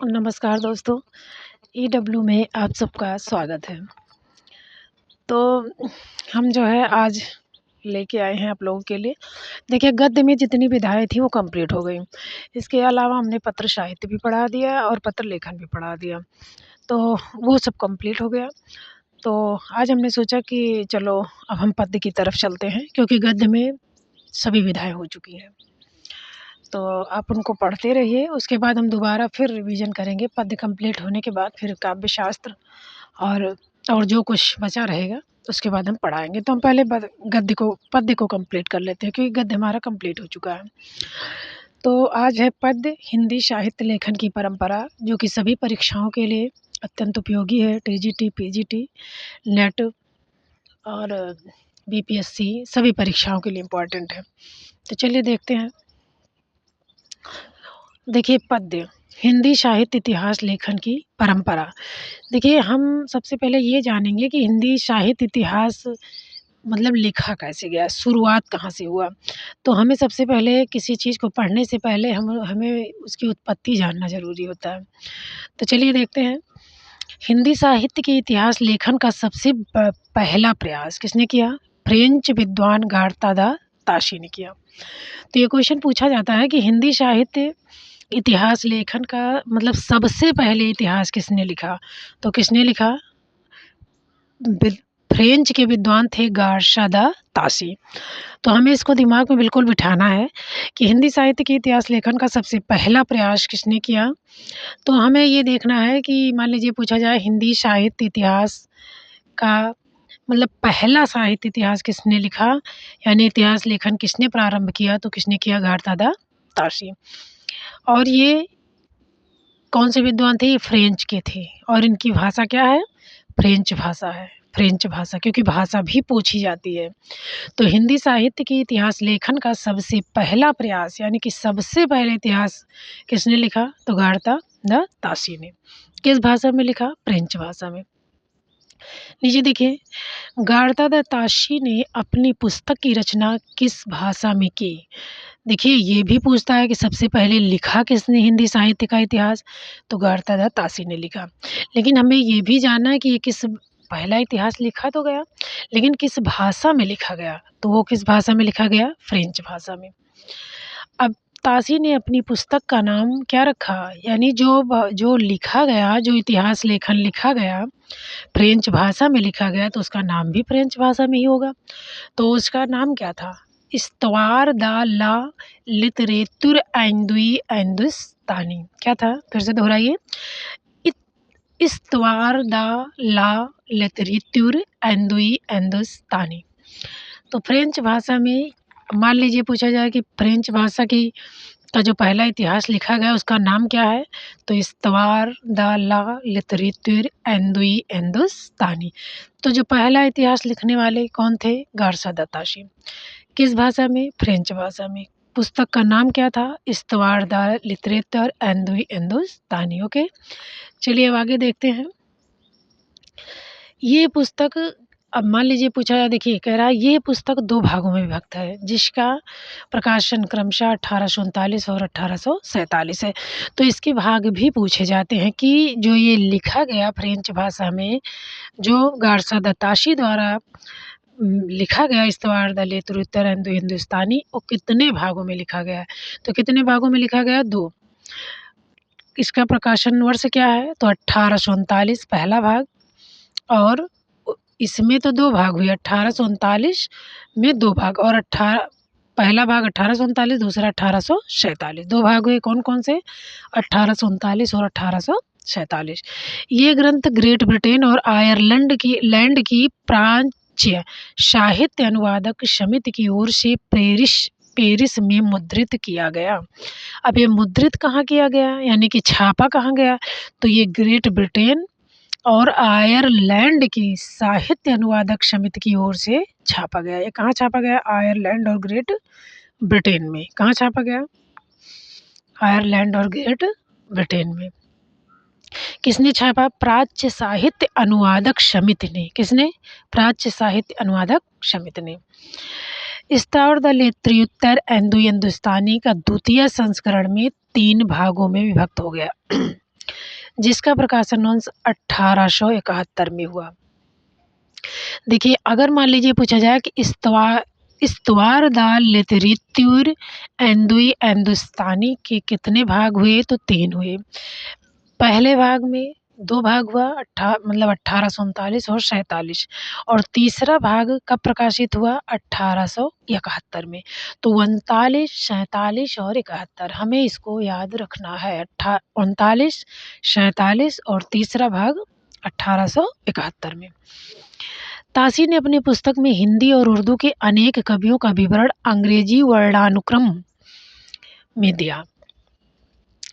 नमस्कार दोस्तों, ईडब्ल्यू में आप सबका स्वागत है। तो हम जो है आज लेके आए हैं आप लोगों के लिए। देखिए, गद्य में जितनी विधाएँ थी वो कंप्लीट हो गई। इसके अलावा हमने पत्र साहित्य भी पढ़ा दिया और पत्र लेखन भी पढ़ा दिया, तो वो सब कंप्लीट हो गया। तो आज हमने सोचा कि चलो अब हम पद्य की तरफ चलते हैं, क्योंकि गद्य में सभी विधाएँ हो चुकी हैं। तो आप उनको पढ़ते रहिए, उसके बाद हम दोबारा फिर रिवीजन करेंगे। पद्य कंप्लीट होने के बाद फिर काव्य शास्त्र और जो कुछ बचा रहेगा उसके बाद हम पढ़ाएँगे। तो हम पहले पद्य को कंप्लीट कर लेते हैं, क्योंकि गद्य हमारा कंप्लीट हो चुका है। तो आज है पद्य हिंदी साहित्य लेखन की परंपरा, जो कि सभी परीक्षाओं के लिए अत्यंत उपयोगी है। टीजीटी, पीजीटी, नेट और बीपीएससी सभी परीक्षाओं के लिए इम्पोर्टेंट है। तो चलिए देखते हैं। देखिए, पद्य हिंदी साहित्य इतिहास लेखन की परंपरा। देखिए, हम सबसे पहले ये जानेंगे कि हिंदी साहित्य इतिहास मतलब लिखा कैसे गया, शुरुआत कहाँ से हुआ। तो हमें सबसे पहले किसी चीज़ को पढ़ने से पहले हमें उसकी उत्पत्ति जानना ज़रूरी होता है। तो चलिए देखते हैं। हिंदी साहित्य के इतिहास लेखन का सबसे पहला प्रयास किसने किया? फ्रेंच विद्वान गार्ता दा ताशी ने किया। तो ये क्वेश्चन पूछा जाता है कि हिंदी साहित्य इतिहास लेखन का मतलब सबसे पहले इतिहास किसने लिखा? तो किसने लिखा? फ्रेंच के विद्वान थे गार्सा दा ताशी। तो हमें इसको दिमाग में बिल्कुल बिठाना है कि हिंदी साहित्य के इतिहास लेखन का सबसे पहला प्रयास किसने किया। तो हमें ये देखना है कि मान लीजिए पूछा जाए हिंदी साहित्य इतिहास का मतलब पहला साहित्य इतिहास किसने लिखा, यानी इतिहास लेखन किसने प्रारंभ किया, तो किसने किया? गार्ता दा ताशी। और ये कौन से विद्वान थे? ये फ्रेंच के थे और इनकी भाषा क्या है? फ्रेंच भाषा है। फ्रेंच भाषा, क्योंकि भाषा भी पूछी जाती है। तो हिंदी साहित्य के इतिहास लेखन का सबसे पहला प्रयास यानी कि सबसे पहले इतिहास किसने लिखा? तो गार्ता दा ताशी ने। किस भाषा में लिखा? फ्रेंच भाषा में। नीचे देखिए, गार्ता दा ताशी ने अपनी पुस्तक की रचना किस भाषा में की? देखिए, ये भी पूछता है कि सबसे पहले लिखा किसने हिंदी साहित्य का इतिहास? तो गार्ता दा ताशी ने लिखा। लेकिन हमें ये भी जानना है कि ये किस पहला इतिहास लिखा तो गया, लेकिन किस भाषा में लिखा गया? तो वो किस भाषा में लिखा गया? फ्रेंच भाषा में। अब ताशी ने अपनी पुस्तक का नाम क्या रखा? यानी जो लिखा गया, जो इतिहास लेखन लिखा गया, फ्रेंच भाषा में लिखा गया, तो उसका नाम भी फ्रेंच भाषा में ही होगा। तो उसका नाम क्या था? इस्तवार दा ला लिटरेतुर एंदुई एंदुस्तानी। क्या था? फिर से दोहराइए। इस्तवार दा ला लिटरेतुर एंदुई एंदुस्तानी। तो फ्रेंच भाषा में मान लीजिए पूछा जाए कि फ्रेंच भाषा की का जो पहला इतिहास लिखा गया उसका नाम क्या है? तो इस्तवार दा ला लिटरेतुर एंदुई एंदुस्तानी। तो जो पहला इतिहास लिखने वाले कौन थे? गार्सा दा ताशी। किस भाषा में? फ्रेंच भाषा में। पुस्तक का नाम क्या था? इस्तवार दा लिटरेतर एंदुई एंदुस्तानी। ओके, चलिए अब आगे देखते हैं। ये पुस्तक अब मान लीजिए पूछा जाए, देखिए कह रहा है ये पुस्तक 2 भागों में विभक्त है, जिसका प्रकाशन क्रमशः 1839 और 1847 है। तो इसके भाग भी पूछे जाते हैं कि जो ये लिखा गया फ्रेंच भाषा में, जो गार्सा दा ताशी द्वारा लिखा गया इस्तवार दा लिटरेतर हिंदुस्तानी, वो कितने भागों में लिखा गया है? तो कितने भागों में लिखा गया? 2। इसका प्रकाशन वर्ष क्या है? तो 1839 पहला भाग, और इसमें तो 2 भाग हुए, 1839 में 2 भाग, और पहला भाग 1839, दूसरा 1847, 2 भाग हुए। कौन-कौन से? 1839 और 1847। ये ग्रंथ ग्रेट ब्रिटेन और आयरलैंड की प्राच्य साहित्य अनुवादक समिति की ओर से पेरिस में मुद्रित किया गया। अब ये मुद्रित कहाँ किया गया, यानी कि छापा कहाँ गया? तो ये ग्रेट ब्रिटेन और आयरलैंड की साहित्य अनुवादक समिति की ओर से छापा गया। ये कहाँ छापा गया? आयरलैंड और ग्रेट ब्रिटेन में। कहाँ छापा गया? आयरलैंड और ग्रेट ब्रिटेन में। किसने छापा? प्राच्य साहित्य अनुवादक समिति ने। किसने? प्राच्य साहित्य अनुवादक समिति ने। इस्तवार दा लिटरेतर एंदुई हिंदुस्तानी का द्वितीय संस्करण में 3 भागों में विभक्त हो गया। जिसका प्रकाशन वर्ष 1871 में हुआ। देखिए, अगर मान लीजिए पूछा जाए कि इस्तवार द लिटरेचर एंदुई हिंदुस्तानी के कितने भाग हुए, तो 3 हुए। पहले भाग में 2 भाग हुआ, 1839 और 47, और तीसरा भाग कब प्रकाशित हुआ, 1871 में। तो 39, 47 और 71 हमें इसको याद रखना है। 39, 47 और तीसरा भाग 1871 में। तासी ने अपनी पुस्तक में हिंदी और उर्दू के अनेक कवियों का विवरण अंग्रेजी वर्णानुक्रम में दिया।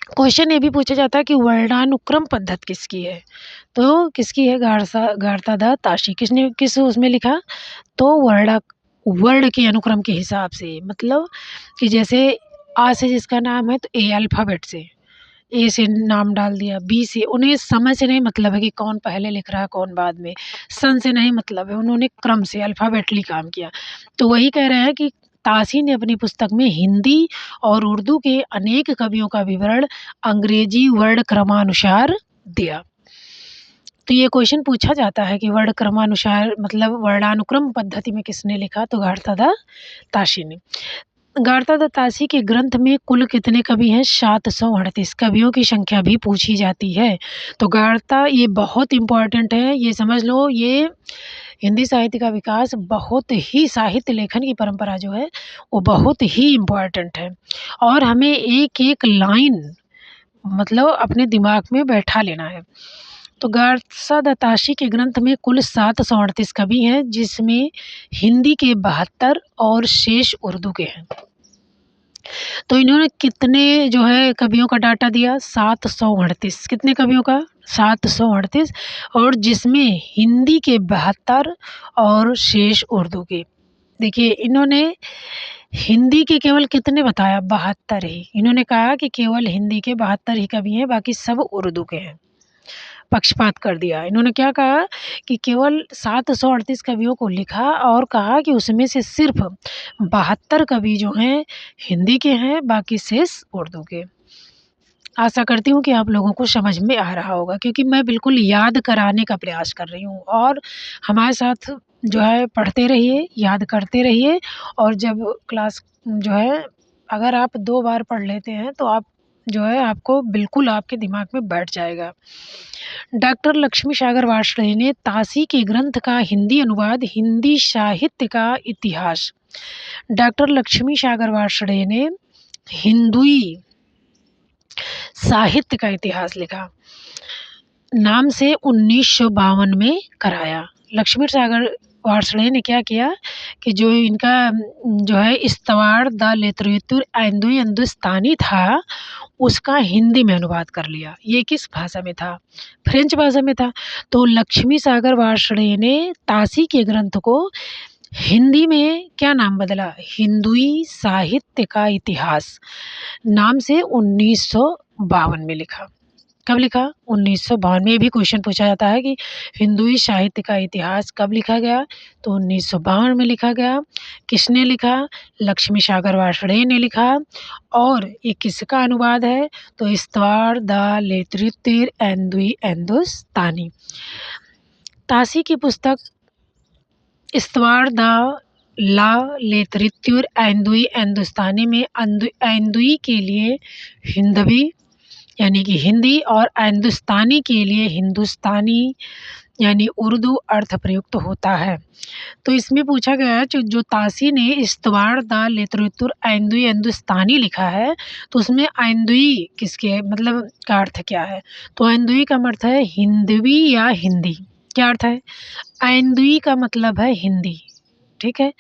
क्वेश्चन ये भी पूछा जाता है कि वर्णानुक्रम पद्धति किसकी है, तो किसकी है, गारतादा ताशी। किसने किस उसमें लिखा, तो वर्ण के अनुक्रम के हिसाब से, मतलब कि जैसे आ से जिसका नाम है तो ए अल्फ़ाबेट से, ए से नाम डाल दिया, बी से, उन्हें समय से नहीं मतलब है कि कौन पहले लिख रहा है कौन बाद में, सन से नहीं मतलब है, उन्होंने क्रम से अल्फ़ाबेटली काम किया। तो वही कह रहे हैं कि तासी ने अपनी पुस्तक में हिंदी और उर्दू के अनेक कवियों का विवरण अंग्रेजी वर्ण क्रमानुसार दिया। तो ये क्वेश्चन पूछा जाता है कि वर्ण क्रमानुसार मतलब वर्णानुक्रम पद्धति में किसने लिखा, तो गारतादा ताशी ने। गारतादा ताशी के ग्रंथ में कुल कितने कवि हैं, 738। कवियों की संख्या भी पूछी जाती है। तो गारता ये बहुत इम्पोर्टेंट है, ये समझ लो, ये हिंदी साहित्य का विकास, बहुत ही साहित्य लेखन की परंपरा जो है वो बहुत ही इम्पोर्टेंट है, और हमें एक एक लाइन मतलब अपने दिमाग में बैठा लेना है। तो गारतादा ताशी के ग्रंथ में कुल 738 कवि हैं, जिसमें हिंदी के 72 और शेष उर्दू के हैं। तो इन्होंने कितने जो है कवियों का डाटा दिया, 738। कितने कवियों का, 738, और जिसमें हिंदी के 72 और शेष उर्दू के। देखिए, इन्होंने हिंदी के केवल कितने बताया, 72 ही। इन्होंने कहा कि केवल हिंदी के 72 ही कवि हैं, बाकी सब उर्दू के हैं। पक्षपात कर दिया। इन्होंने क्या कहा कि केवल 738 कवियों को लिखा, और कहा कि उसमें से सिर्फ 72 कवि जो हैं हिंदी के हैं, बाकी शेष उर्दू के। आशा करती हूँ कि आप लोगों को समझ में आ रहा होगा, क्योंकि मैं बिल्कुल याद कराने का प्रयास कर रही हूँ, और हमारे साथ जो है पढ़ते रहिए, याद करते रहिए, और जब क्लास जो है अगर आप 2 बार पढ़ लेते हैं तो आप जो है आपको बिल्कुल आपके दिमाग में बैठ जाएगा। डॉक्टर लक्ष्मी सागर वार्ष्णेय ने ताशी के ग्रंथ का हिंदी अनुवाद हिंदी साहित्य का इतिहास। डॉक्टर लक्ष्मी सागर वार्ष्णेय ने हिंदुई साहित्य का इतिहास लिखा नाम से 1952 में कराया। लक्ष्मी सागर वार्ष्णेय ने क्या किया कि जो इनका जो है इस्तवार द लिटरेचर एंदुई हिंदुस्तानी था, उसका हिंदी में अनुवाद कर लिया। ये किस भाषा में था, फ्रेंच भाषा में था। तो लक्ष्मी सागर वार्ष्णेय ने ताशी के ग्रंथ को हिंदी में क्या नाम बदला, हिंदुई साहित्य का इतिहास नाम से 1952 में लिखा। कब लिखा, 1952 में। भी क्वेश्चन पूछा जाता है कि हिंदुई साहित्य का इतिहास कब लिखा गया, तो 1952 में लिखा गया। किसने लिखा, लक्ष्मी सागर वार्ष्णेय ने लिखा। और ये किसका अनुवाद है, तो इस्तवार द लिटरेचर एंदुई हिंदुस्तानी। ताशी की पुस्तक इस्तवार द ला लिटरेचर एंदुई हिंदुस्तानी में एंदुई के लिए हिंदवी यानी कि हिंदी, और हिंदुस्तानी के लिए हिंदुस्तानी यानी उर्दू अर्थ प्रयुक्त होता है। तो इसमें पूछा गया है जो ताशी ने इस्तवार द लिटरेचर एंदुई हिंदुस्तानी लिखा है, तो उसमें एंदुई किसके मतलब का अर्थ क्या है, तो एंदुई का अर्थ है हिंदवी या हिंदी। क्या अर्थ है, एंदुई का मतलब है हिंदी, ठीक है।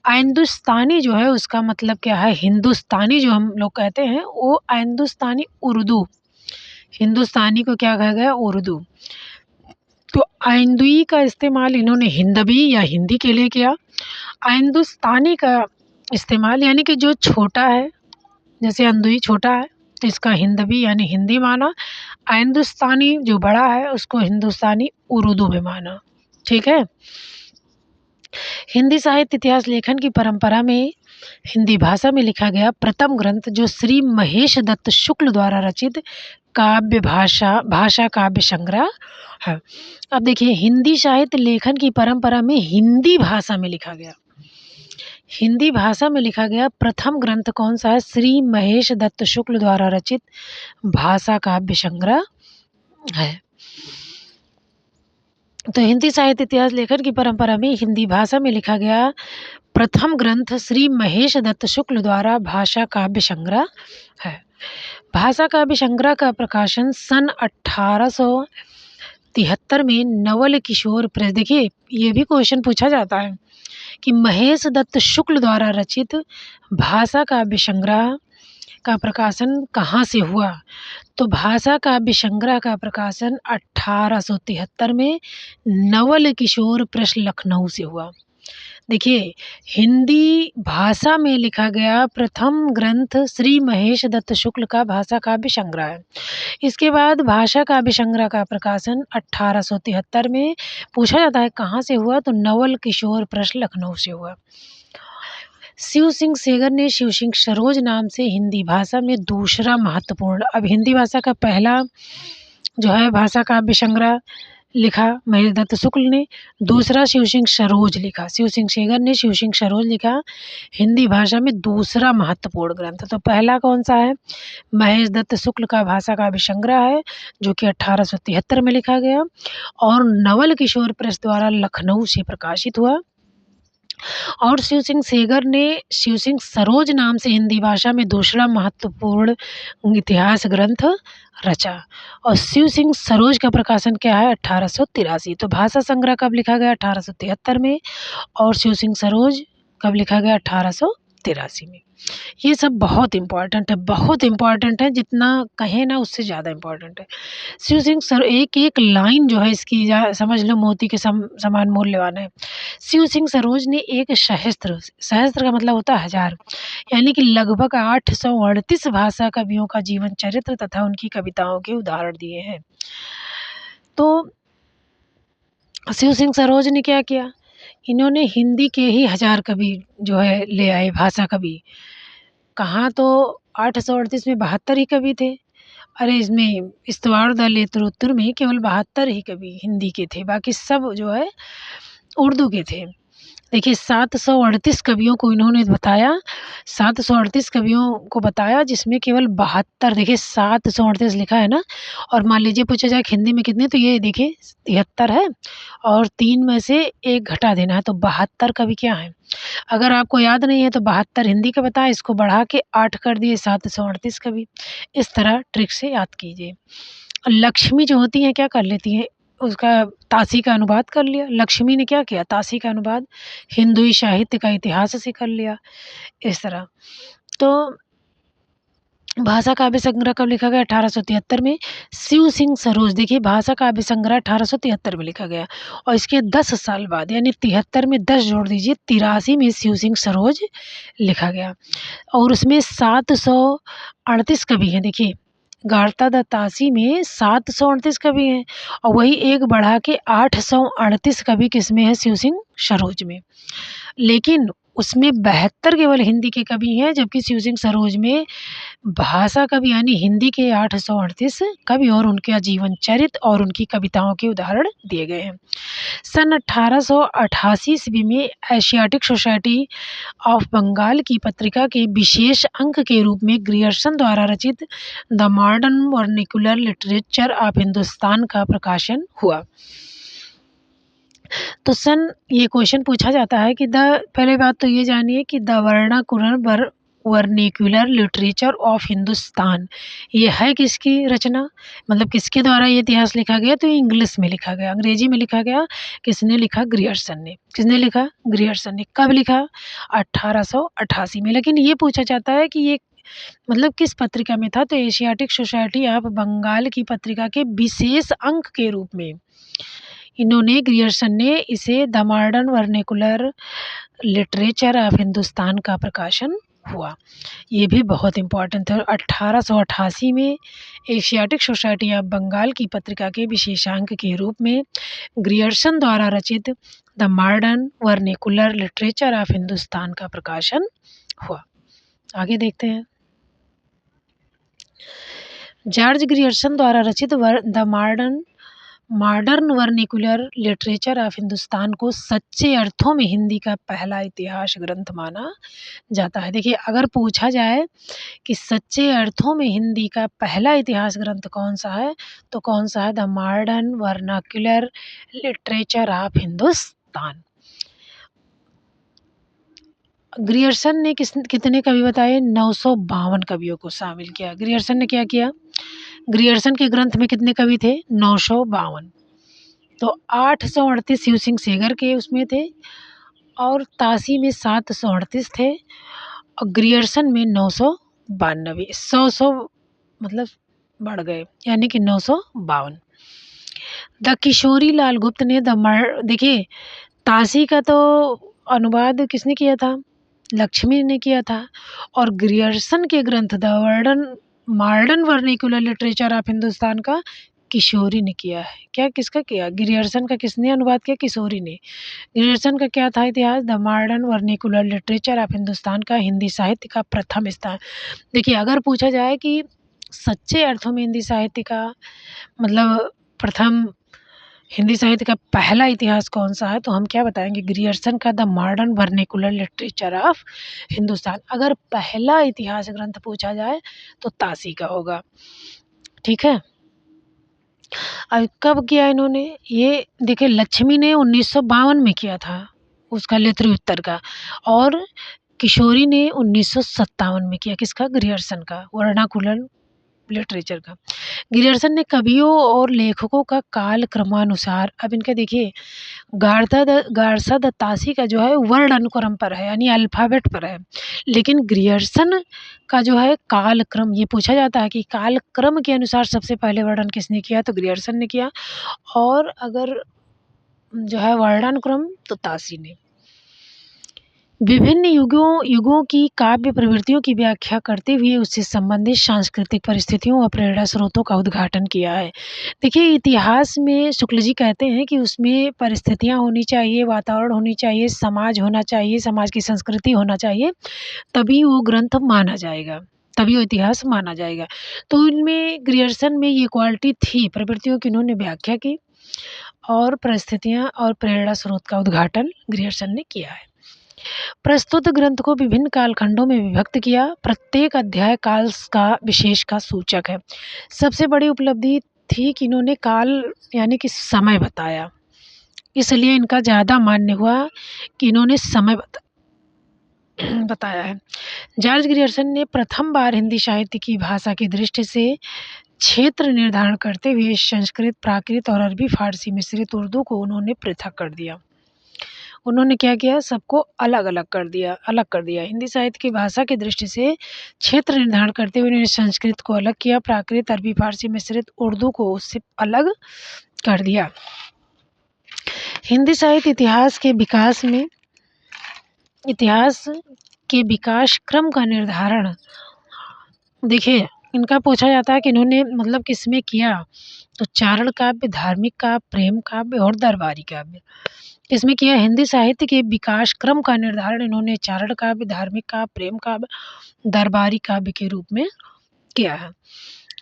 हिंदुस्तानी जो है उसका मतलब क्या है, हिंदुस्तानी जो हम लोग कहते हैं वो हिंदुस्तानी उर्दू, हिंदुस्तानी को क्या कहा गया, उर्दू। तो हिंदुई का इस्तेमाल इन्होंने हिंदवी या हिंदी के लिए किया। हिंदुस्तानी का इस्तेमाल यानी कि जो छोटा है, जैसे हिंदुई छोटा है तो इसका हिंदवी यानी हिंदी माना, हिंदुस्तानी जो बड़ा है उसको हिंदुस्तानी उर्दू में माना, ठीक है। हिंदी साहित्य इतिहास लेखन की परंपरा में हिंदी भाषा में लिखा गया प्रथम ग्रंथ जो श्री महेश दत्त शुक्ल द्वारा रचित काव्य भाषा काव्य संग्रह है। अब देखिए, हिंदी साहित्य लेखन की परंपरा में हिंदी भाषा में लिखा गया, हिंदी भाषा में लिखा गया प्रथम ग्रंथ कौन सा है? श्री महेश दत्त शुक्ल द्वारा रचित भाषा काव्य संग्रह है। तो हिंदी साहित्य इतिहास लेखन की परंपरा में हिंदी भाषा में लिखा गया प्रथम ग्रंथ श्री महेश दत्त शुक्ल द्वारा भाषा काव्य संग्रह है। भाषा काव्य संग्रह का प्रकाशन सन 1873 में नवल किशोर प्रेस। देखिए, ये भी क्वेश्चन पूछा जाता है कि महेश दत्त शुक्ल द्वारा रचित भाषा काव्य संग्रह का प्रकाशन कहाँ से हुआ? तो भाषा काव्य संग्रह का प्रकाशन 1873 में नवल किशोर प्रेस लखनऊ से हुआ। देखिए, हिंदी भाषा में लिखा गया प्रथम ग्रंथ श्री महेश दत्त शुक्ल का भाषा काव्य संग्रह है। इसके बाद भाषा काव्य संग्रह का प्रकाशन 1873 में पूछा जाता है कहाँ से हुआ? तो नवल किशोर प्रेस लखनऊ से हुआ। शिव सिंह सेगर ने शिव सिंह सरोज नाम से हिंदी भाषा में दूसरा महत्वपूर्ण, अब हिंदी भाषा का पहला जो है भाषा काव्य संग्रह लिखा महेश दत्त शुक्ल ने, दूसरा शिव सिंह सरोज लिखा, शिव सिंह सेगर ने शिव सिंह सरोज लिखा हिंदी भाषा में दूसरा महत्वपूर्ण ग्रंथ। तो पहला कौन सा है? महेश दत्त शुक्ल का भाषा काव्य संग्रह है जो कि 1873 में लिखा गया और नवल किशोर प्रेस द्वारा लखनऊ से प्रकाशित हुआ। और शिव सिंह सेगर ने शिव सिंह सरोज नाम से हिंदी भाषा में दूसरा महत्वपूर्ण इतिहास ग्रंथ रचा। और शिव सिंह सरोज का प्रकाशन क्या है? 1883। तो भाषा संग्रह कब लिखा गया? 1873 में। और शिव सिंह सरोज कब लिखा गया? 1883 में। ये सब बहुत इम्पॉर्टेंट है, बहुत इम्पॉर्टेंट है, जितना कहें ना उससे ज़्यादा इम्पॉर्टेंट है। शिव सिंह सर एक एक लाइन जो है इसकी समझ लो मोती के समान मूल्यवान है। शिव सिंह सरोज ने एक सहस्त्र, सहस्त्र का मतलब होता है 1000, यानी कि लगभग 838 भाषा कवियों का जीवन चरित्र तथा उनकी कविताओं के उदाहरण दिए हैं। तो शिव सिंह सरोज ने क्या किया? इन्होंने हिंदी के ही 1000 कवि जो है ले आए, भाषा कवि। कहाँ? तो 838 में 72 ही कवि थे। अरे इसमें इस्तवार-द-लेतरुत्तर में केवल 72 ही कवि हिंदी के थे, बाकी सब जो है उर्दू के थे। देखिए, 738 कवियों को इन्होंने बताया, 738 कवियों को बताया जिसमें केवल 72, देखिए 738 लिखा है ना, और मान लीजिए पूछा जाए हिंदी में कितने, तो ये देखिए 73 है और 3 में से 1 घटा देना है, तो 72 कवि क्या हैं? अगर आपको याद नहीं है तो 72 हिंदी का बताया, इसको बढ़ा के 8 कर दिए, 738 कवि। इस तरह ट्रिक से याद कीजिए। लक्ष्मी जो होती हैं क्या कर लेती हैं? उसका ताशी का अनुवाद कर लिया। लक्ष्मी ने क्या किया? ताशी का अनुवाद हिंदुई साहित्य का इतिहास से कर लिया, इस तरह। तो भाषा काव्य संग्रह कब लिखा गया? 1873 में। शिव सिंह सरोज, देखिए भाषा काव्य संग्रह 1873 में लिखा गया और इसके 10 साल बाद यानी 73 में 10 जोड़ दीजिए, 83 में शिव सिंह सरोज लिखा गया और उसमें 738 कवि हैं। देखिए, गारता द ताशी में 738 कवि हैं और वही एक बढ़ा के 838 कवि किसमें है? शिव सिंह सरोज में। लेकिन उसमें 72 केवल हिंदी के कवि हैं, जबकि शिव सिंह सरोज में भाषा कवि यानी हिंदी के 838 कवि और उनका जीवन चरित्र और उनकी कविताओं के उदाहरण दिए गए हैं। सन 1888 ईस्वी में एशियाटिक सोसाइटी ऑफ बंगाल की पत्रिका के विशेष अंक के रूप में ग्रियर्सन द्वारा रचित the modern vernacular literature of Hindustan का प्रकाशन हुआ। तो ये क्वेश्चन पूछा जाता है कि पहले बात तो ये जानिए कि the vernacular literature of Hindustan ये है किसकी रचना, मतलब किसके द्वारा ये इतिहास लिखा गया? तो ये इंग्लिश में लिखा गया, अंग्रेजी में लिखा गया। किसने लिखा? ग्रियर्सन ने। किसने लिखा? ग्रियर्सन ने। कब लिखा? 1888 में। लेकिन ये पूछा जाता है कि ये मतलब किस पत्रिका में था? तो एशियाटिक सोसाइटी ऑफ बंगाल की पत्रिका के विशेष अंक के रूप में इन्होंने, ग्रियर्सन ने इसे the modern vernacular literature of Hindustan का प्रकाशन हुआ। ये भी बहुत इम्पोर्टेंट है। 1888 में एशियाटिक सोसाइटी ऑफ बंगाल की पत्रिका के विशेषांक के रूप में ग्रियर्सन द्वारा रचित the modern vernacular literature of Hindustan का प्रकाशन हुआ। आगे देखते हैं। जॉर्ज ग्रियर्सन द्वारा रचित the modern modern vernacular literature of Hindustan को सच्चे अर्थों में हिंदी का पहला इतिहास ग्रंथ माना जाता है। देखिए, अगर पूछा जाए कि सच्चे अर्थों में हिंदी का पहला इतिहास ग्रंथ कौन सा है, तो कौन सा है? The modern vernacular literature of Hindustan. Grierson ने कितने कवि बताए? 952 कवियों को शामिल किया। ग्रियर्सन ने क्या किया? ग्रियर्सन के ग्रंथ में कितने कवि थे? 952। तो 838 शिव सिंह सेगर के उसमें थे और तासी में 738 थे और ग्रियर्सन में 992। 100 मतलब बढ़ गए, यानी कि 952। द किशोरी लाल गुप्त ने देखिए, तासी का तो अनुवाद किसने किया था? लक्ष्मी ने किया था। और ग्रियर्सन के ग्रंथ the modern vernacular literature of Hindustan का किशोरी ने किया है। क्या किसका किया? ग्रियर्सन का किसने अनुवाद किया? किशोरी ने। ग्रियर्सन का क्या था इतिहास? The modern vernacular literature of Hindustan का हिंदी साहित्य का प्रथम स्थान। देखिए, अगर पूछा जाए कि सच्चे अर्थों में हिंदी साहित्य का मतलब प्रथम हिंदी साहित्य का पहला इतिहास कौन सा है, तो हम क्या बताएंगे? ग्रियर्सन का the modern vernacular literature of Hindustan. अगर पहला इतिहास ग्रंथ पूछा जाए तो तासी का होगा। ठीक है। अब कब किया इन्होंने? ये देखिए, लक्ष्मी ने 1952 में किया था उसका लेत्री उत्तर का, और किशोरी ने 1957 में किया। किसका? ग्रियर्सन का वर्नाकुलर लिटरेचर का। ग्रियर्सन ने कवियों और लेखकों का काल क्रमानुसार, अब इनका देखिए, गारसा दत्तासी का जो है वर्ण अनुक्रम पर है, यानी अल्फ़ाबेट पर है। लेकिन ग्रियर्सन का जो है काल क्रम, ये पूछा जाता है कि काल क्रम के अनुसार सबसे पहले वर्णन किसने किया, तो ग्रियर्सन ने किया। और अगर जो है वर्णानुक्रम, तो तासी ने। विभिन्न युगों की काव्य प्रवृत्तियों की व्याख्या करते हुए उससे संबंधित सांस्कृतिक परिस्थितियों और प्रेरणा स्रोतों का उद्घाटन किया है। देखिए, इतिहास में शुक्ल जी कहते हैं कि उसमें परिस्थितियाँ होनी चाहिए, वातावरण होनी चाहिए, समाज होना चाहिए, समाज की संस्कृति होना चाहिए, तभी वो ग्रंथ माना जाएगा, तभी वो इतिहास माना जाएगा। तो इनमें ग्रियर्सन में ये क्वालिटी थी, प्रवृत्तियों की इन्होंने व्याख्या की और परिस्थितियाँ और प्रेरणा स्रोत का उद्घाटन ग्रियर्सन ने किया है। प्रस्तुत ग्रंथ को विभिन्न कालखंडों में विभक्त किया। प्रत्येक अध्याय काल का विशेष का सूचक है। सबसे बड़ी उपलब्धि थी कि इन्होंने काल यानी कि समय बताया, इसलिए इनका ज़्यादा मान्य हुआ कि इन्होंने समय बताया है। जॉर्ज ग्रियर्सन ने प्रथम बार हिंदी साहित्य की भाषा की दृष्टि से क्षेत्र निर्धारण करते हुए संस्कृत, प्राकृत और अरबी फारसी मिश्रित उर्दू को उन्होंने पृथक कर दिया। उन्होंने क्या किया? सबको अलग-अलग कर दिया, अलग कर दिया। हिंदी साहित्य की भाषा की दृष्टि से क्षेत्र निर्धारण करते हुए उन्होंने संस्कृत को अलग किया, प्राकृत, अरबी, फारसी मिश्रित उर्दू को उससे अलग कर दिया। हिंदी साहित्य इतिहास के विकास क्रम का निर्धारण, देखिए, इनका पूछा जाता है कि इन्होंने मतलब किसमें किया, तो चारण काव्य, धार्मिक काव्य, प्रेम काव्य और दरबारी काव्य, इसमें किया। हिंदी साहित्य के विकास क्रम का निर्धारण इन्होंने चारण काव्य, धार्मिक काव्य, प्रेम काव्य, दरबारी काव्य के रूप में किया है।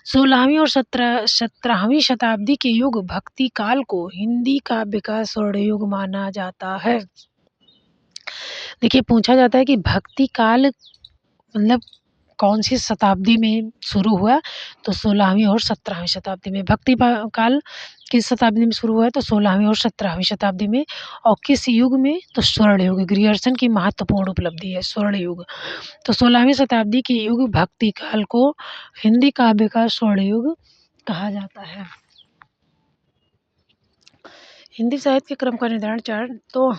16वीं और 17वीं शताब्दी के युग भक्ति काल को हिंदी काव्य का स्वर्ण युग माना जाता है। देखिए, पूछा जाता है कि भक्ति काल मतलब कौन सी शताब्दी में शुरू हुआ, तो 16वीं और 17वीं शताब्दी में। भक्ति काल किस शताब्दी में शुरू हुआ है, तो 16वीं और 17वीं शताब्दी में। और किस युग में, तो स्वर्ण युग। ग्रियर्सन की महत्वपूर्ण उपलब्धि है स्वर्ण युग। तो 16वीं शताब्दी के युग भक्ति काल को हिंदी काव्य का स्वर्ण युग कहा जाता है। हिंदी साहित्य के क्रम का निर्धारण चार, तो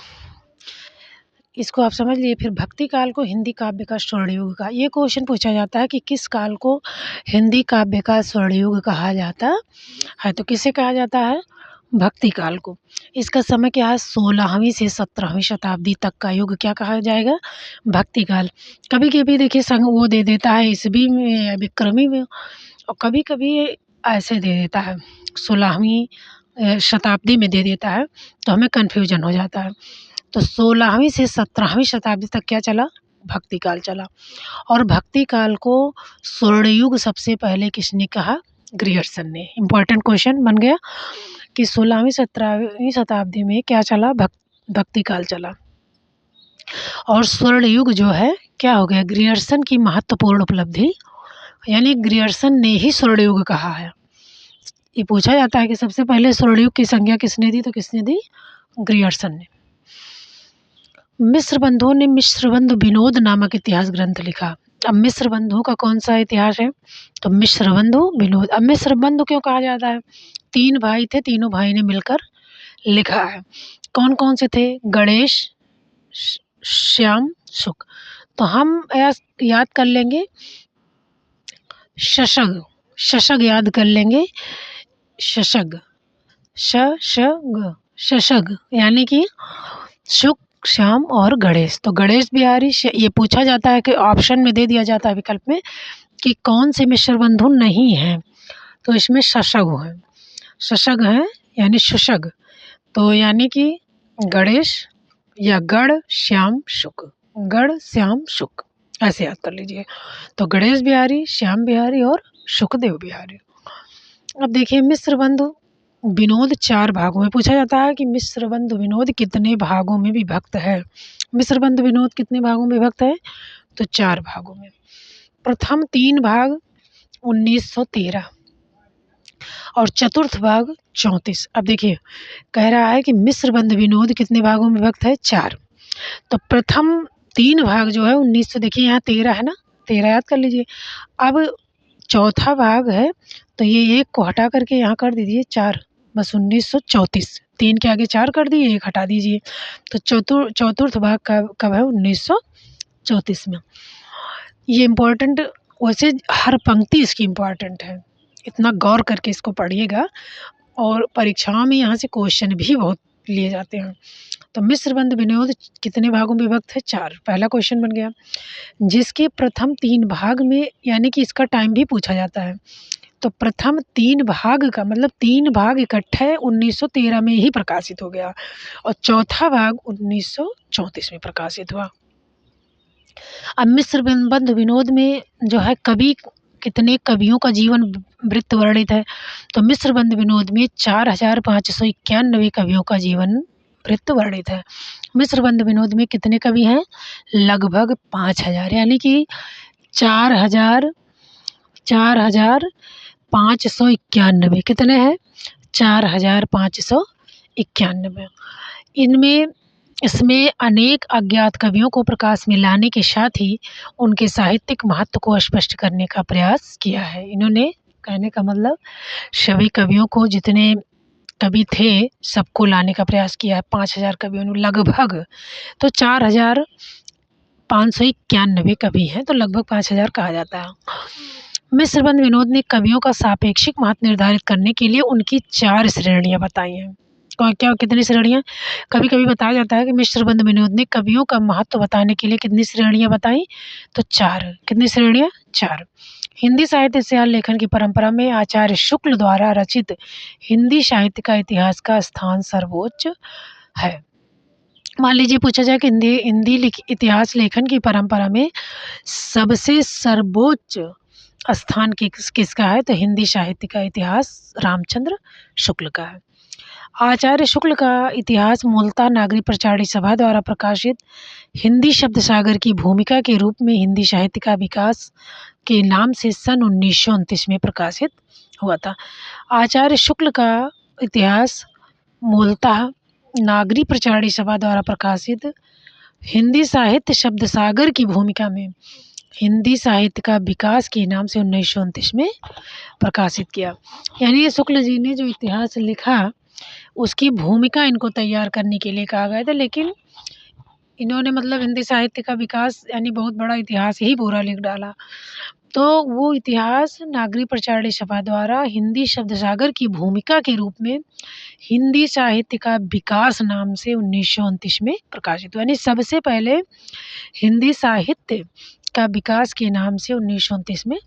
इसको आप समझ लिए। फिर भक्ति काल को हिंदी काव्य का स्वर्ण युग का, ये क्वेश्चन पूछा जाता है कि किस काल को हिंदी काव्य का स्वर्ण युग कहा जाता है, तो किसे कहा जाता है? भक्ति काल को। इसका समय क्या है? 16वीं से 17वीं शताब्दी तक का युग क्या कहा जाएगा? भक्ति काल। कभी कभी देखिए संग वो दे देता है ईसवी में या विक्रमी में, और कभी कभी ऐसे दे देता है 16वीं शताब्दी में दे देता है, तो हमें कन्फ्यूजन हो जाता है। तो 16वीं से 17वीं शताब्दी तक क्या चला? भक्ति काल चला। और भक्ति काल को स्वर्णयुग सबसे पहले किसने कहा? ग्रियर्सन ने। इम्पोर्टेंट क्वेश्चन बन गया कि 16वीं 17वीं शताब्दी में क्या चला? भक्ति काल चला। और स्वर्ण युग जो है क्या हो गया? ग्रियर्सन की महत्वपूर्ण उपलब्धि, यानी ग्रियर्सन ने ही स्वर्ण युग कहा है। ये पूछा जाता है कि सबसे पहले स्वर्ण युग की संज्ञा किसने दी, तो किसने दी? ग्रियर्सन ने। मिस्र बंधुओं ने मिस्र बंधु विनोद नामक इतिहास ग्रंथ लिखा। अब मिस्र बंधुओं का कौन सा इतिहास है? तो मिस्र बंधु विनोद। अब मिस्र बंधु क्यों कहा जाता है? 3 भाई थे, तीनों भाई ने मिलकर लिखा है। कौन कौन से थे? गणेश, श्याम, शुक। तो हम याद कर लेंगे शशग, शशग याद कर लेंगे। शशग, शशग यानी कि शुक, श्याम और गणेश। तो गणेश बिहारी, ये पूछा जाता है कि ऑप्शन में दे दिया जाता है विकल्प में कि कौन से मिश्र बंधु नहीं हैं, तो इसमें शशग है, शशग है यानी शुशग। तो यानी कि गणेश या गण श्याम शुक, गण श्याम शुक, ऐसे याद कर लीजिए। तो गणेश बिहारी, श्याम बिहारी और शुकदेव बिहारी। अब देखिए मिस्र बंधु विनोद 4 भागों में पूछा जाता है कि मिस्र बंधु विनोद कितने भागों में विभक्त है? मिस्र बंधु विनोद कितने भागों में विभक्त है? तो 4 भागों में। प्रथम 3 भाग 1913 और चतुर्थ भाग 34। अब देखिए कह रहा है कि मिस्र बंधु विनोद कितने भागों में विभक्त है? 4। तो प्रथम 3 भाग जो है 1900, देखिए यहाँ 13 है ना, 13 याद कर लीजिए। अब चौथा भाग है तो ये 1 को हटा करके यहाँ कर दीजिए 4, बस 1934। 3 के आगे 4 कर दिए, 1 हटा दीजिए। तो चतुर्थ भाग कब है? 1934 में। ये इम्पोर्टेंट, वैसे हर पंक्ति इसकी इम्पोर्टेंट है, इतना गौर करके इसको पढ़िएगा। और परीक्षाओं में यहाँ से क्वेश्चन भी बहुत लिए जाते हैं। तो मिस्र बंधु विनोद कितने भागों में विभक्त है? 4। पहला क्वेश्चन बन गया। जिसके प्रथम 3 भाग में, यानी कि इसका टाइम भी पूछा जाता है, तो प्रथम 3 भाग का मतलब 3 भाग इकट्ठे 1913 में ही प्रकाशित हो गया और चौथा भाग 1934 में प्रकाशित हुआ। अब मिस्र बंधु विनोद में जो है कवि, कितने कवियों का जीवन वृत्त वर्णित है? तो मिस्र बंधु विनोद में 4591 कवियों का जीवन वृत्त वर्णित है। मिस्र बंधु विनोद में कितने कवि हैं? लगभग 5000, यानी कि 4591। कितने हैं? 4591। इसमें अनेक अज्ञात कवियों को प्रकाश में लाने के साथ ही उनके साहित्यिक महत्व को स्पष्ट करने का प्रयास किया है। इन्होंने, कहने का मतलब सभी कवियों को, जितने कवि थे सबको लाने का प्रयास किया है। 5000 कवियों ने लगभग, तो 4591 कवि हैं, तो लगभग 5000 कहा जाता है। मिस्र बंधु विनोद ने कवियों का सापेक्षिक महत्व निर्धारित करने के लिए उनकी 4 श्रेणियाँ बताई हैं। क्या कितनी श्रेणियाँ? कभी कभी बताया जाता है कि मिस्र बंधु विनोद ने कवियों का महत्व बताने के लिए कितनी श्रेणियाँ बताई? तो 4। कितनी श्रेणियाँ? 4। हिंदी साहित्य से लेखन की परंपरा में आचार्य शुक्ल द्वारा रचित हिंदी साहित्य का इतिहास का स्थान सर्वोच्च है। मान लीजिए पूछा जाए कि हिंदी इतिहास लेखन की परंपरा में सबसे सर्वोच्च स्थान किसका है? तो हिंदी साहित्य का इतिहास रामचंद्र शुक्ल का है। आचार्य शुक्ल का इतिहास मूलतः नागरी प्रचारणी सभा द्वारा प्रकाशित हिंदी शब्द सागर की भूमिका के रूप में हिंदी साहित्य का विकास के नाम से सन 1929 में प्रकाशित हुआ था। आचार्य शुक्ल का इतिहास मूलतः नागरी प्रचारणी सभा द्वारा प्रकाशित हिंदी साहित्य शब्द सागर की भूमिका में हिंदी साहित्य का विकास के नाम से 1929 में प्रकाशित किया। यानी ये शुक्ल जी ने जो इतिहास लिखा उसकी भूमिका इनको तैयार करने के लिए कहा गया था, लेकिन इन्होंने मतलब हिंदी साहित्य का विकास यानी बहुत बड़ा इतिहास ही पूरा लिख डाला। तो वो इतिहास नागरी प्रचारणी सभा द्वारा हिंदी शब्द सागर की भूमिका के रूप में हिंदी साहित्य का विकास नाम से 1929 में प्रकाशित हुआ। यानी सबसे पहले हिंदी साहित्य का विकास के नाम से 1929 में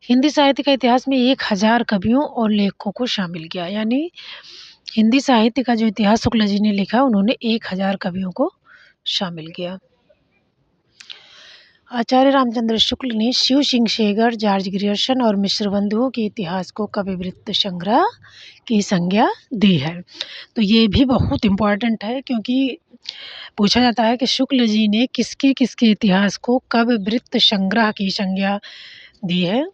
हिंदी साहित्य का इतिहास में 1000 कवियों और लेखकों को शामिल किया। यानी हिंदी साहित्य का जो इतिहास शुक्ल जी ने लिखा, उन्होंने 1000 कवियों को शामिल किया। आचार्य रामचंद्र शुक्ल ने शिव सिंह सेगर, जॉर्ज ग्रियर्सन और मिश्र बंधुओं के इतिहास को कविवृत्त संग्रह की संज्ञा दी है। तो ये भी बहुत इम्पोर्टेंट है, क्योंकि पूछा जाता है कि शुक्ल जी ने किसके किसके इतिहास को कविवृत्त संग्रह की संज्ञा दी है।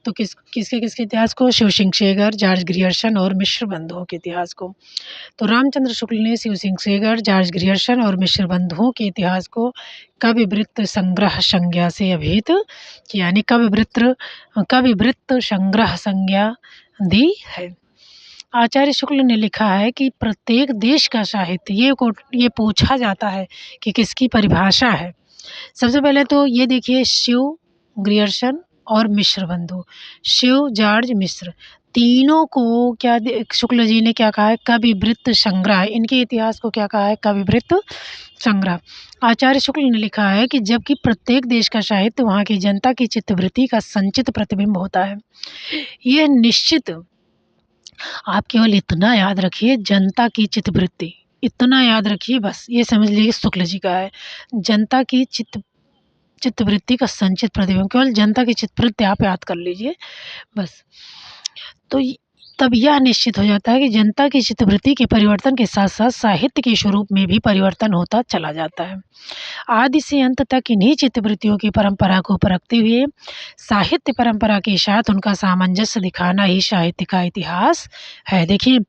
तो किसके किसके इतिहास को? शिव सिंह सेगर, जॉर्ज ग्रियर्सन और मिश्र बंधुओं के इतिहास को। तो रामचंद्र शुक्ल ने शिव सिंह सेगर, जॉर्ज ग्रियर्सन और मिश्र बंधुओं के इतिहास को कविवृत्त संग्रह संज्ञा से अभिहित किया, यानी कविवृत्त संग्रह संज्ञा दी है। आचार्य शुक्ल ने लिखा है कि प्रत्येक देश का साहित्य, ये पूछा जाता है कि किसकी परिभाषा है। सबसे पहले तो ये देखिए, शिव, ग्रियर्सन और मिश्र बंधु, शिव, जॉर्ज, मिश्र, तीनों को क्या शुक्ल जी ने क्या कहा है? कविवृत्त संग्रह। इनके इतिहास को क्या कहा है? कविवृत्त संग्रह। आचार्य शुक्ल ने लिखा है कि जबकि प्रत्येक देश का साहित्य वहाँ की जनता की चित्तवृत्ति का संचित प्रतिबिंब होता है। यह निश्चित, आप केवल इतना याद रखिए, जनता की चित्तवृत्ति, इतना याद रखिए बस, ये समझ लीजिए शुक्ल जी का है। जनता की चित्तवृत्ति का संचित प्रतिबिंब, केवल जनता की चित्तवृत्ति आप याद कर लीजिए बस। तो तब यह निश्चित हो जाता है कि जनता की चित्तवृत्ति के परिवर्तन के साथ साथ साहित्य के स्वरूप में भी परिवर्तन होता चला जाता है। आदि से अंत तक इन्हीं चित्तवृत्तियों की परंपरा को परखते हुए साहित्य परंपरा के साथ उनका सामंजस्य दिखाना ही साहित्य का इतिहास है। देखिए,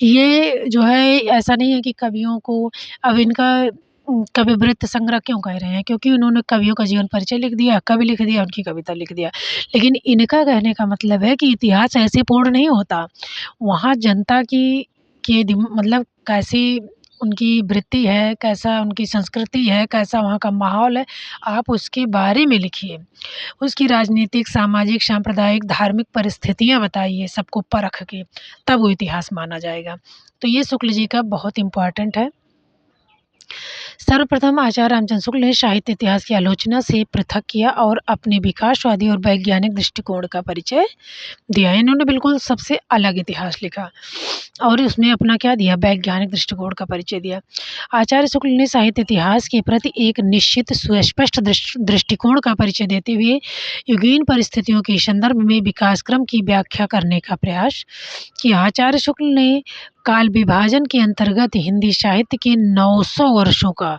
ये जो है, ऐसा नहीं है कि कवियों को अब इनका कविवृत्त संग्रह क्यों कह रहे हैं? क्योंकि उन्होंने कवियों का जीवन परिचय लिख दिया, कवि लिख दिया, उनकी कविता लिख दिया। लेकिन इनका कहने का मतलब है कि इतिहास ऐसे पूर्ण नहीं होता। वहाँ जनता की मतलब कैसी उनकी वृत्ति है, कैसा उनकी संस्कृति है, कैसा वहाँ का माहौल है, आप उसके बारे में लिखिए। उसकी राजनीतिक, सामाजिक, सांप्रदायिक, धार्मिक परिस्थितियाँ बताइए, सबको परख के, तब वो इतिहास माना जाएगा। तो ये शुक्ल जी का बहुत इम्पोर्टेंट है। सर्वप्रथम आचार्य रामचंद्र शुक्ल ने साहित्य इतिहास की आलोचना से पृथक किया और अपने विकासवादी और वैज्ञानिक दृष्टिकोण का परिचय दिया। इन्होंने बिल्कुल सबसे अलग इतिहास लिखा और उसमें अपना क्या दिया? वैज्ञानिक दृष्टिकोण का परिचय दिया। आचार्य शुक्ल ने साहित्य इतिहास के प्रति एक निश्चित सुस्पष्ट दृष्टिकोण का परिचय देते हुए युगीन परिस्थितियों के संदर्भ में विकास क्रम की व्याख्या करने का प्रयास किया। आचार्य शुक्ल ने काल विभाजन के अंतर्गत हिंदी साहित्य के 900 वर्षों का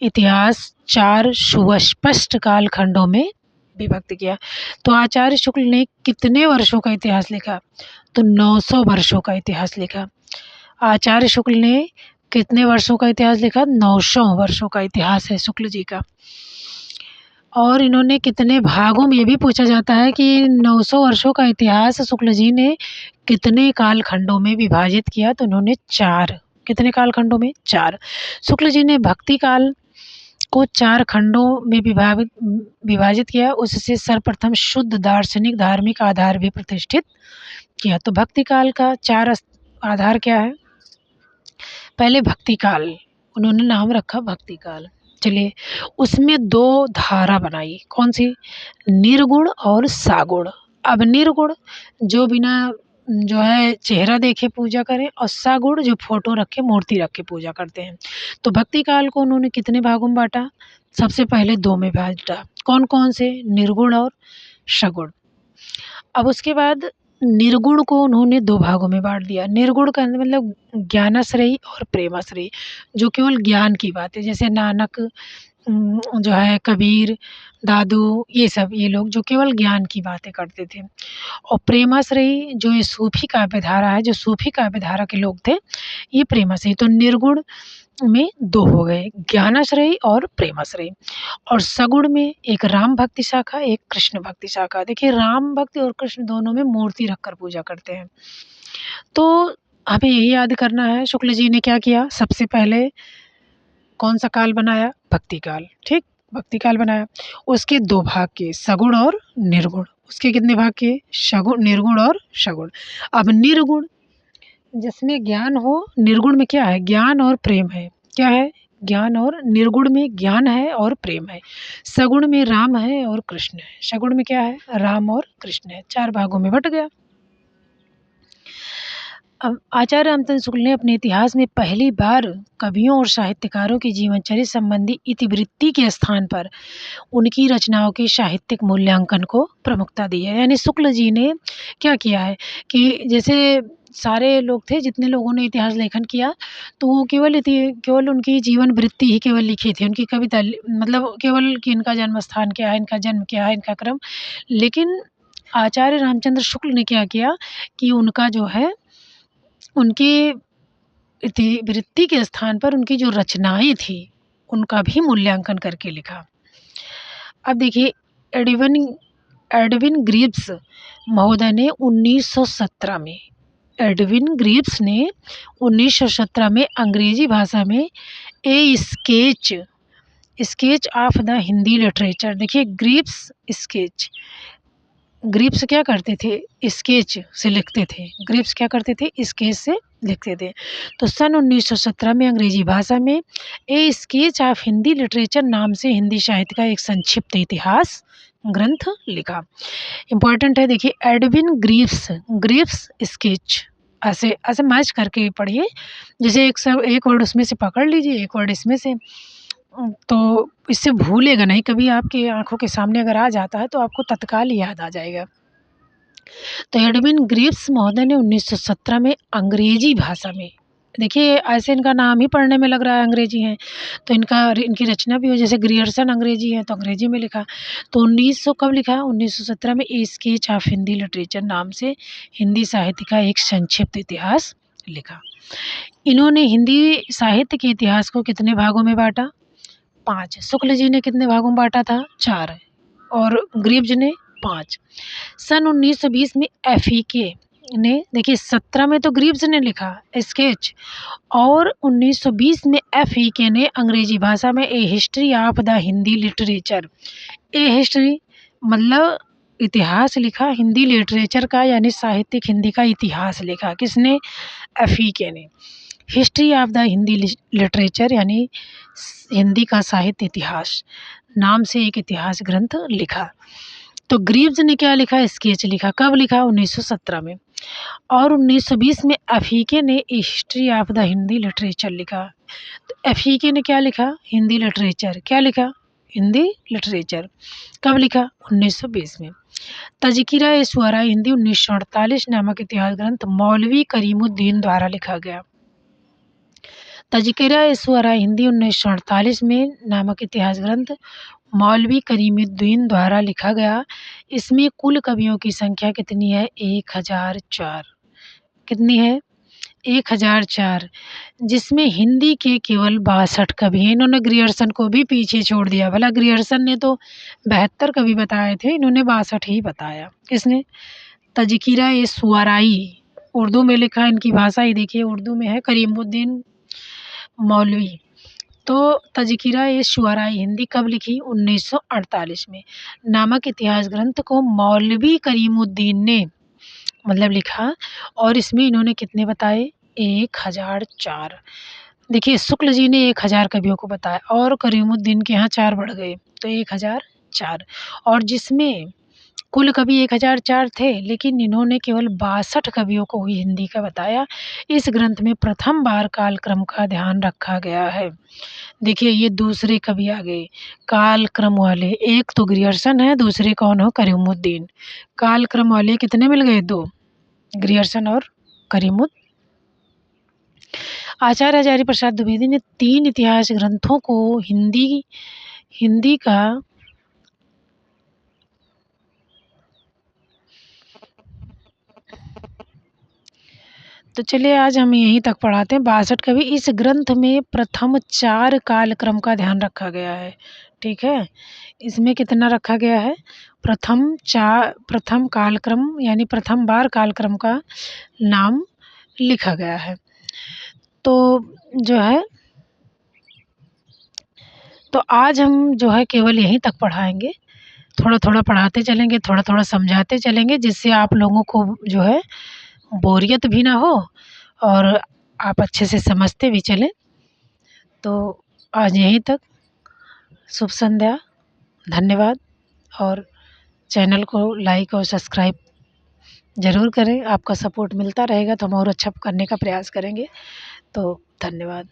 इतिहास 4 सुस्पष्ट कालखंडों में विभक्त किया। तो आचार्य शुक्ल ने कितने वर्षों का इतिहास लिखा? तो 900 वर्षों का इतिहास लिखा। आचार्य शुक्ल ने कितने वर्षों का इतिहास लिखा? 900 वर्षों का इतिहास है शुक्ल जी का। और इन्होंने कितने भागों में, ये भी पूछा जाता है कि 900 वर्षों का इतिहास शुक्ल जी ने कितने कालखंडों में विभाजित किया? तो उन्होंने 4। कितने कालखंडों में? 4। शुक्ल जी ने भक्ति काल को 4 खंडों में विभाजित किया। उससे सर्वप्रथम शुद्ध दार्शनिक धार्मिक आधार भी प्रतिष्ठित किया। तो भक्ति काल का 4 आधार क्या है? पहले भक्ति काल, उन्होंने नाम रखा भक्ति काल। चलिए, उसमें 2 धारा बनाई। कौन सी? निर्गुण और सागुण। अब निर्गुण जो बिना जो है चेहरा देखे पूजा करें, और सागुण जो फोटो रख के, मूर्ति रख के पूजा करते हैं। तो भक्ति काल को उन्होंने कितने भागों में बांटा? सबसे पहले 2 में बांटा। कौन कौन से? निर्गुण और सगुण। अब उसके बाद निर्गुण को उन्होंने 2 भागों में बाँट दिया। निर्गुण का मतलब ज्ञानाश्रयी और प्रेमाश्रयी, जो केवल ज्ञान की बात है, जैसे नानक, जो है कबीर, दादू, ये लोग जो केवल ज्ञान की बातें करते थे। और प्रेमाश्रयी जो ये सूफ़ी काव्यधारा है, जो सूफ़ी काव्यधारा के लोग थे, ये प्रेमाश्रयी। तो निर्गुण में 2 हो गए, ज्ञानाश्रयी और प्रेमाश्रयी। और सगुण में एक राम भक्ति शाखा, एक कृष्ण भक्ति शाखा। देखिए, राम भक्ति और कृष्ण दोनों में मूर्ति रखकर पूजा करते हैं। तो हमें यही याद करना है, शुक्ल जी ने क्या किया? सबसे पहले कौन सा काल बनाया? भक्ति काल। ठीक, भक्ति काल बनाया। उसके 2 भाग किए, सगुण और निर्गुण। उसके कितने भाग किए? सगुण, निर्गुण और सगुण। अब निर्गुण जिसमें ज्ञान हो, निर्गुण में क्या है? ज्ञान और प्रेम है। क्या है? ज्ञान। और निर्गुण में ज्ञान है और प्रेम है। सगुण में राम है और कृष्ण है। सगुण में क्या है? राम और कृष्ण है। 4 भागों में बट गया। अब आचार्य रामचंद्र शुक्ल ने अपने इतिहास में पहली बार कवियों और साहित्यकारों की जीवनचर्या संबंधी इतिवृत्ति के स्थान पर उनकी रचनाओं के साहित्यिक मूल्यांकन को प्रमुखता दी है। यानी शुक्ल जी ने क्या किया है कि जैसे सारे लोग थे, जितने लोगों ने इतिहास लेखन किया, तो वो केवल उनकी जीवन वृत्ति ही केवल लिखी थी, उनकी कविता मतलब केवल कि इनका जन्म स्थान क्या है, इनका जन्म क्या है, इनका क्रम। लेकिन आचार्य रामचंद्र शुक्ल ने क्या किया कि उनका जो है, उनकी इतिवृत्ति के स्थान पर उनकी जो रचनाएँ थी, उनका भी मूल्यांकन करके लिखा। अब देखिए, एडविन एडविन ग्रीव्स महोदय ने 1917 में एडविन ग्रीव्स ने 1917 में अंग्रेजी भाषा में ए sketch of the Hindi literature. देखिए, ग्रीव्स क्या करते थे, स्केच से लिखते थे। ग्रीव्स क्या करते थे, स्केच से लिखते थे। तो सन 1917 में अंग्रेजी भाषा में ए स्केच ऑफ हिंदी लिटरेचर नाम से हिंदी साहित्य का एक संक्षिप्त इतिहास ग्रंथ लिखा। इम्पॉर्टेंट है, देखिए, एडविन ग्रीव्स स्केच, ऐसे ऐसे मैच करके पढ़िए। जैसे एक वर्ड उसमें से पकड़ लीजिए, एक वर्ड इसमें से, तो इससे भूलेगा नहीं। कभी आपकी आँखों के सामने अगर आ जाता है तो आपको तत्काल याद आ जाएगा। तो एडविन ग्रीव्स महोदय ने 1917 में अंग्रेजी भाषा में, देखिए ऐसे इनका नाम ही पढ़ने में लग रहा है अंग्रेजी है, तो इनकी रचना भी हो, जैसे ग्रियर्सन अंग्रेजी है तो अंग्रेजी में लिखा। तो 1900 कब लिखा, 1917 में ए स्केच ऑफ हिंदी लिटरेचर नाम से हिंदी साहित्य का एक संक्षिप्त इतिहास लिखा। इन्होंने हिंदी साहित्य के इतिहास को कितने भागों में बांटा, 5। शुक्ल जी ने कितने भागों में बांटा था, 4, और ग्रीव्स ने 5। सन 1920 में एफईके ने, देखिए 17 में तो ग्रीव्स ने लिखा स्केच, और 1920 में एफईके ने अंग्रेजी भाषा में a history of the Hindi literature, a history मतलब इतिहास लिखा हिंदी लिटरेचर का, यानी साहित्यिक हिंदी का इतिहास लिखा। किसने, एफईके ने। History of the Hindi literature यानी हिंदी का साहित्य इतिहास नाम से एक इतिहास ग्रंथ लिखा। तो ग्रीव्स ने क्या लिखा, स्केच लिखा। कब लिखा, 1917 में। और 1920 में एफईके ने history of the Hindi literature लिखा। तो एफईके ने क्या लिखा, हिंदी लिटरेचर। क्या लिखा, हिंदी लिटरेचर। कब लिखा, 1920 में। तज़किरा ए शुअरा हिंदी 1948 नामक इतिहास ग्रंथ मौलवी करीमुद्दीन द्वारा लिखा गया। तज़किरा ए शुअरा हिंदी 1948 में नामक इतिहास ग्रंथ मौलवी करीमुद्दीन द्वारा लिखा गया। इसमें कुल कवियों की संख्या कितनी है, 1004। कितनी है, 1004, जिसमें हिंदी के केवल 62 कवि हैं। इन्होंने ग्रियर्सन को भी पीछे छोड़ दिया। भला ग्रियर्सन ने तो 72 कवि बताए थे, इन्होंने 62 ही बताया। किसने, तज़किरा ए शुअराई, उर्दू में लिखा, इनकी भाषा ही देखिए उर्दू में है, करीमुद्दीन मौलवी। तो तज़किरा ए शुअराई हिंदी कब लिखी, 1948 में। नामक इतिहास ग्रंथ को मौलवी करीमुद्दीन ने मतलब लिखा, और इसमें इन्होंने कितने बताए, 1004। देखिए, शुक्ल जी ने 1000 कवियों को बताया, और करीमुद्दीन के यहाँ 4 बढ़ गए, तो 1004। और जिसमें कुल कवि 1004 थे, लेकिन इन्होंने केवल 62 कवियों को ही हिंदी का बताया। इस ग्रंथ में प्रथम बार कालक्रम का ध्यान रखा गया है। देखिए, ये दूसरे कवि आ गए कालक्रम वाले, एक तो ग्रियर्सन है, दूसरे कौन हो, करीमुद्दीन। कालक्रम वाले कितने मिल गए, 2, ग्रियर्सन और करीमुद्दीन। आचार्य हजारी प्रसाद द्विवेदी ने 3 इतिहास ग्रंथों को हिंदी का तो चलिए आज हम यहीं तक पढ़ाते हैं। 62 कवि। इस ग्रंथ में प्रथम 4 कालक्रम का ध्यान रखा गया है। ठीक है, इसमें कितना रखा गया है, प्रथम कालक्रम यानी प्रथम बार कालक्रम का नाम लिखा गया है। तो जो है, तो आज हम जो है केवल यहीं तक पढ़ाएंगे। थोड़ा थोड़ा पढ़ाते चलेंगे, थोड़ा थोड़ा समझाते चलेंगे, जिससे आप लोगों को जो है बोरियत भी ना हो और आप अच्छे से समझते भी चलें। तो आज यहीं तक। शुभ संध्या, धन्यवाद, और चैनल को लाइक और सब्सक्राइब ज़रूर करें, आपका सपोर्ट मिलता रहेगा तो हम और अच्छा करने का प्रयास करेंगे। तो धन्यवाद।